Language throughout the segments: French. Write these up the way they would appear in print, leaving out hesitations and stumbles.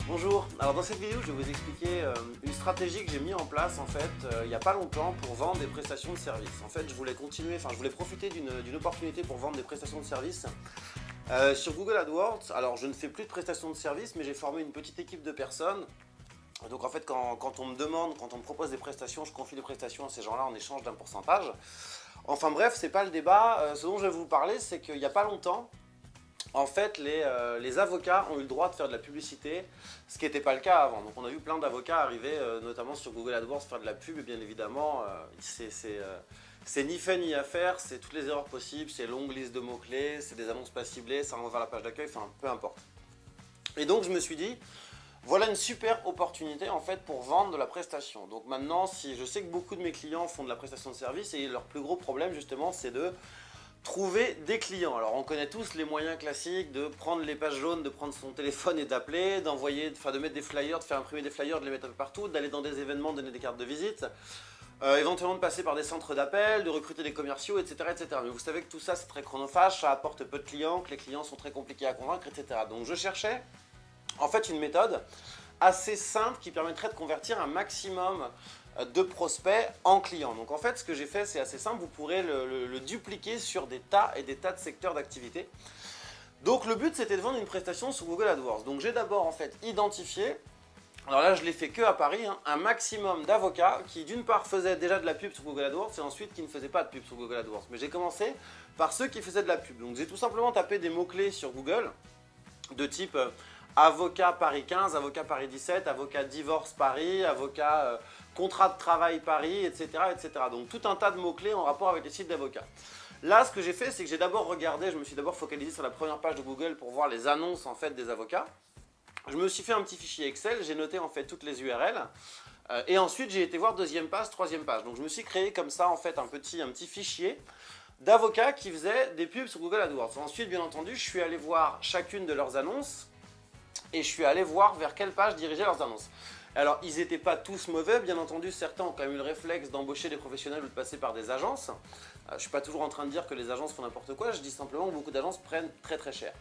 Bonjour, alors dans cette vidéo je vais vous expliquer une stratégie que j'ai mis en place en fait il n'y a pas longtemps pour vendre des prestations de services. En fait je voulais profiter d'une opportunité pour vendre des prestations de services sur Google AdWords. Alors je ne fais plus de prestations de services mais j'ai formé une petite équipe de personnes. Donc en fait quand on me propose des prestations, je confie des prestations à ces gens-là en échange d'un pourcentage. Enfin bref, c'est pas le débat, ce dont je vais vous parler c'est qu'il n'y a pas longtemps, en fait, les avocats ont eu le droit de faire de la publicité, ce qui n'était pas le cas avant. Donc on a vu plein d'avocats arriver, notamment sur Google AdWords, faire de la pub, et bien évidemment, c'est ni fait ni à faire, c'est toutes les erreurs possibles, c'est longue liste de mots-clés, c'est des annonces pas ciblées, ça renvoie à la page d'accueil, enfin peu importe. Et donc je me suis dit, voilà une super opportunité en fait pour vendre de la prestation. Donc maintenant, si je sais que beaucoup de mes clients font de la prestation de service et leur plus gros problème justement c'est de trouver des clients. Alors on connaît tous les moyens classiques de prendre les pages jaunes, de prendre son téléphone et d'appeler, de mettre des flyers, de faire imprimer des flyers, de les mettre un peu partout, d'aller dans des événements, donner des cartes de visite, éventuellement de passer par des centres d'appel, de recruter des commerciaux, etc., etc. Mais vous savez que tout ça c'est très chronophage, ça apporte peu de clients, que les clients sont très compliqués à convaincre, etc. Donc je cherchais en fait une méthode assez simple qui permettrait de convertir un maximum de prospects en clients. Donc en fait ce que j'ai fait c'est assez simple, vous pourrez le dupliquer sur des tas et des tas de secteurs d'activité. Donc le but c'était de vendre une prestation sur Google AdWords. Donc j'ai d'abord en fait identifié, alors là je l'ai fait que à Paris, un maximum d'avocats qui d'une part faisaient déjà de la pub sur Google AdWords et ensuite qui ne faisaient pas de pub sur Google AdWords. Mais j'ai commencé par ceux qui faisaient de la pub. Donc j'ai tout simplement tapé des mots-clés sur Google de type avocat Paris 15, avocat Paris 17, avocat divorce Paris, avocat contrat de travail Paris, etc., etc. Donc tout un tas de mots-clés en rapport avec les sites d'avocats. Là, ce que j'ai fait, c'est que j'ai d'abord regardé, je me suis d'abord focalisé sur la première page de Google pour voir les annonces en fait des avocats. Je me suis fait un petit fichier Excel, j'ai noté en fait toutes les URL. Et ensuite, j'ai été voir deuxième page, troisième page. Donc je me suis créé comme ça en fait un petit fichier d'avocats qui faisaient des pubs sur Google AdWords. Ensuite, bien entendu, je suis allé voir chacune de leurs annonces et je suis allé voir vers quelle page diriger leurs annonces. Alors, ils n'étaient pas tous mauvais, bien entendu, certains ont quand même eu le réflexe d'embaucher des professionnels ou de passer par des agences. Je ne suis pas toujours en train de dire que les agences font n'importe quoi, je dis simplement que beaucoup d'agences prennent très très cher.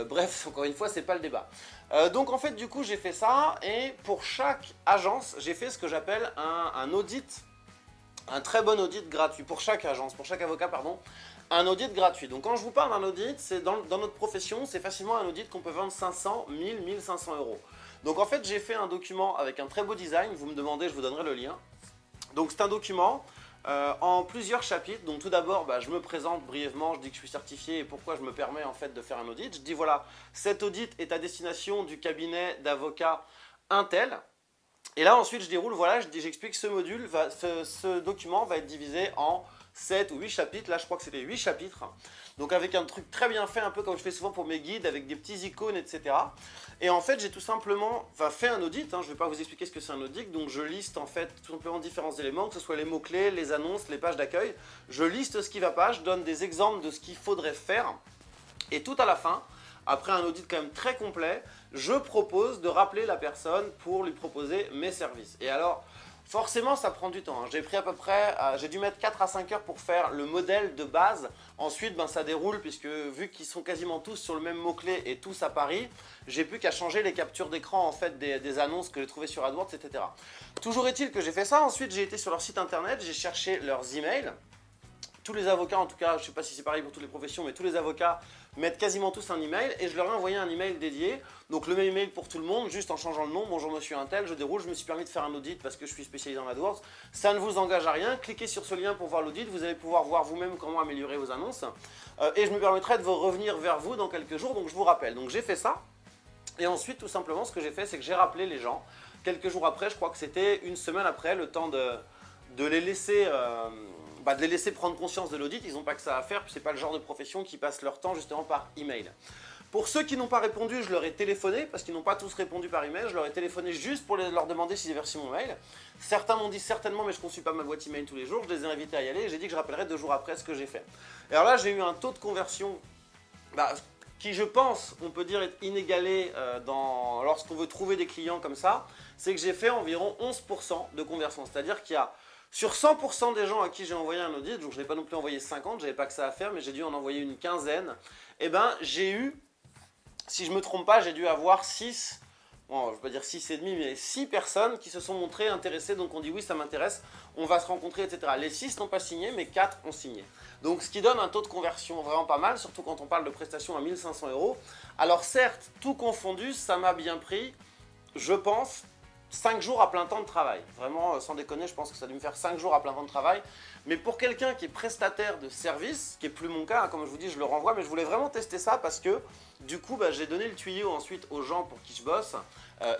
Bref, encore une fois, c'est pas le débat. Donc en fait, du coup, j'ai fait ça, et pour chaque agence, j'ai fait ce que j'appelle un audit, un très bon audit gratuit, pour chaque agence, pour chaque avocat, pardon, un audit gratuit. Donc quand je vous parle d'un audit, c'est dans notre profession, c'est facilement un audit qu'on peut vendre 500, 1000, 1500 euros. Donc en fait, j'ai fait un document avec un très beau design, vous me demandez, je vous donnerai le lien. Donc c'est un document en plusieurs chapitres. Donc tout d'abord, je me présente brièvement, je dis que je suis certifié et pourquoi je me permets en fait de faire un audit. Je dis voilà, cet audit est à destination du cabinet d'avocats Intel. Et là ensuite je déroule, voilà, j'explique ce document va être divisé en 7 ou 8 chapitres, là je crois que c'était 8 chapitres, donc avec un truc très bien fait, un peu comme je fais souvent pour mes guides, avec des petits icônes, etc. Et en fait j'ai tout simplement fait un audit, je ne vais pas vous expliquer ce que c'est un audit, donc je liste en fait tout simplement différents éléments, que ce soit les mots-clés, les annonces, les pages d'accueil, je liste ce qui ne va pas, je donne des exemples de ce qu'il faudrait faire, et tout à la fin, après un audit quand même très complet, je propose de rappeler la personne pour lui proposer mes services. Et alors, forcément, ça prend du temps. J'ai pris à peu près, j'ai dû mettre 4 à 5 heures pour faire le modèle de base. Ensuite, ça déroule, puisque vu qu'ils sont quasiment tous sur le même mot-clé et tous à Paris, j'ai plus qu'à changer les captures d'écran en fait des annonces que j'ai trouvées sur AdWords, etc. Toujours est-il que j'ai fait ça. Ensuite, j'ai été sur leur site internet, j'ai cherché leurs emails. Tous les avocats, en tout cas, je ne sais pas si c'est pareil pour toutes les professions, mais tous les avocats mettent quasiment tous un email et je leur ai envoyé un email dédié. Donc le même email pour tout le monde, juste en changeant le nom. Bonjour monsieur Intel, je déroule, je me suis permis de faire un audit parce que je suis spécialisé en AdWords. Ça ne vous engage à rien, cliquez sur ce lien pour voir l'audit, vous allez pouvoir voir vous-même comment améliorer vos annonces. Et je me permettrai de vous revenir vers vous dans quelques jours, donc je vous rappelle. Donc j'ai fait ça. Et ensuite, tout simplement, ce que j'ai fait, c'est que j'ai rappelé les gens. Quelques jours après, je crois que c'était une semaine après, le temps de les laisser... de les laisser prendre conscience de l'audit, ils n'ont pas que ça à faire, puis c'est pas le genre de profession qui passe leur temps justement par email. Pour ceux qui n'ont pas répondu, je leur ai téléphoné, parce qu'ils n'ont pas tous répondu par email, je leur ai téléphoné juste pour leur demander s'ils avaient reçu mon mail. Certains m'ont dit certainement, mais je ne consulte pas ma boîte email tous les jours, je les ai invités à y aller, et j'ai dit que je rappellerai 2 jours après ce que j'ai fait. Et alors là, j'ai eu un taux de conversion qui, je pense, on peut dire est inégalé lorsqu'on veut trouver des clients comme ça, c'est que j'ai fait environ 11% de conversion, c'est-à-dire qu'il y a sur 100% des gens à qui j'ai envoyé un audit, donc je n'ai pas non plus envoyé 50, j'avais pas que ça à faire, mais j'ai dû en envoyer une quinzaine, et j'ai eu, si je ne me trompe pas, j'ai dû avoir 6, bon, je ne vais pas dire 6 et demi, mais 6 personnes qui se sont montrées intéressées, donc on dit oui ça m'intéresse, on va se rencontrer, etc. Les 6 n'ont pas signé, mais 4 ont signé. Donc ce qui donne un taux de conversion vraiment pas mal, surtout quand on parle de prestations à 1500 €. Alors certes, tout confondu, ça m'a bien pris, je pense, 5 jours à plein temps de travail. Vraiment, sans déconner, je pense que ça a dû me faire 5 jours à plein temps de travail. Mais pour quelqu'un qui est prestataire de service, ce qui n'est plus mon cas, hein, comme je vous dis, je le renvoie, mais je voulais vraiment tester ça parce que du coup, j'ai donné le tuyau ensuite aux gens pour qui je bosse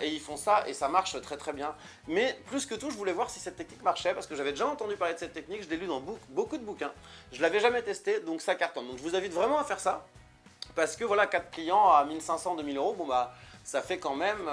et ils font ça et ça marche très très bien. Mais plus que tout, je voulais voir si cette technique marchait parce que j'avais déjà entendu parler de cette technique, je l'ai lu dans beaucoup de bouquins. Je ne l'avais jamais testé, donc ça cartonne. Donc je vous invite vraiment à faire ça parce que voilà, 4 clients à 1500, 2000 €, bon bah ça fait quand même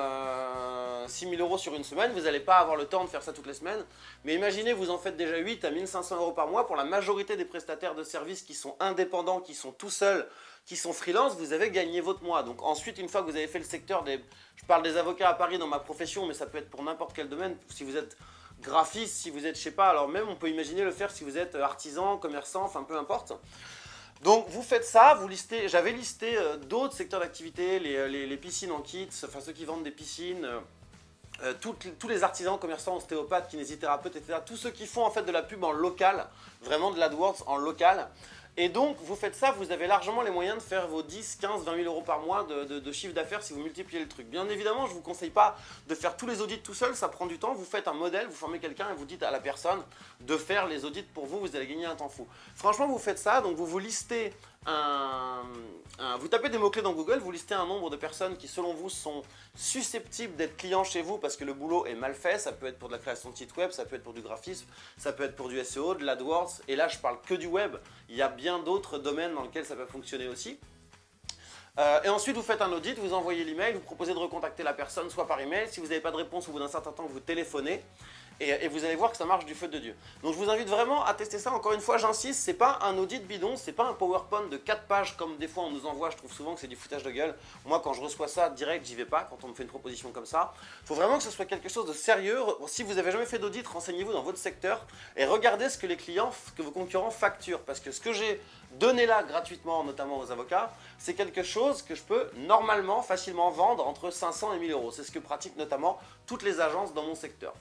6 000 € sur une semaine. Vous n'allez pas avoir le temps de faire ça toutes les semaines. Mais imaginez, vous en faites déjà 8 à 1500 € par mois. Pour la majorité des prestataires de services qui sont indépendants, qui sont tout seuls, qui sont freelance, vous avez gagné votre mois. Donc ensuite, une fois que vous avez fait le secteur des... Je parle des avocats à Paris dans ma profession, mais ça peut être pour n'importe quel domaine. Si vous êtes graphiste, si vous êtes, je sais pas, alors même on peut imaginer le faire si vous êtes artisan, commerçant, enfin peu importe. Donc vous faites ça, vous listez, j'avais listé d'autres secteurs d'activité, les piscines en kits, enfin ceux qui vendent des piscines, tous les artisans, commerçants, ostéopathes, kinésithérapeutes, etc. Tous ceux qui font en fait de la pub en local, vraiment de l'AdWords en local. Et donc vous faites ça, vous avez largement les moyens de faire vos 10, 15, 20 000 € par mois de chiffre d'affaires si vous multipliez le truc. Bien évidemment, je ne vous conseille pas de faire tous les audits tout seul, ça prend du temps. Vous faites un modèle, vous formez quelqu'un et vous dites à la personne de faire les audits pour vous, vous allez gagner un temps fou. Franchement, vous faites ça, donc vous listez vous tapez des mots-clés dans Google, vous listez un nombre de personnes qui selon vous sont susceptibles d'être clients chez vous parce que le boulot est mal fait. Ça peut être pour de la création de site web, ça peut être pour du graphisme, ça peut être pour du SEO, de l'AdWords. Et là, je parle que du web. Il y a bien d'autres domaines dans lesquels ça peut fonctionner aussi. Et ensuite, vous faites un audit, vous envoyez l'email, vous proposez de recontacter la personne soit par email. Si vous n'avez pas de réponse au bout d'un certain temps, vous téléphonez. Et vous allez voir que ça marche du feu de Dieu. Donc je vous invite vraiment à tester ça. Encore une fois, j'insiste, c'est pas un audit bidon, c'est pas un PowerPoint de 4 pages comme des fois on nous envoie. Je trouve souvent que c'est du foutage de gueule. Moi, quand je reçois ça direct, j'y vais pas quand on me fait une proposition comme ça. Il faut vraiment que ce soit quelque chose de sérieux. Si vous n'avez jamais fait d'audit, renseignez-vous dans votre secteur et regardez ce que les clients, que vos concurrents facturent. Parce que ce que j'ai donné là gratuitement, notamment aux avocats, c'est quelque chose que je peux normalement facilement vendre entre 500 et 1000 €. C'est ce que pratiquent notamment toutes les agences dans mon secteur.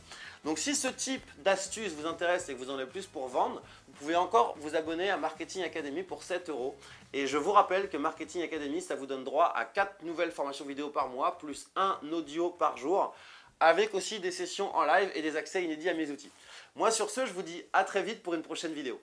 Donc si ce type d'astuce vous intéresse et que vous en avez plus pour vendre, vous pouvez encore vous abonner à Marketing Academy pour 7 €. Et je vous rappelle que Marketing Academy, ça vous donne droit à 4 nouvelles formations vidéo par mois, plus un audio par jour, avec aussi des sessions en live et des accès inédits à mes outils. Moi sur ce, je vous dis à très vite pour une prochaine vidéo.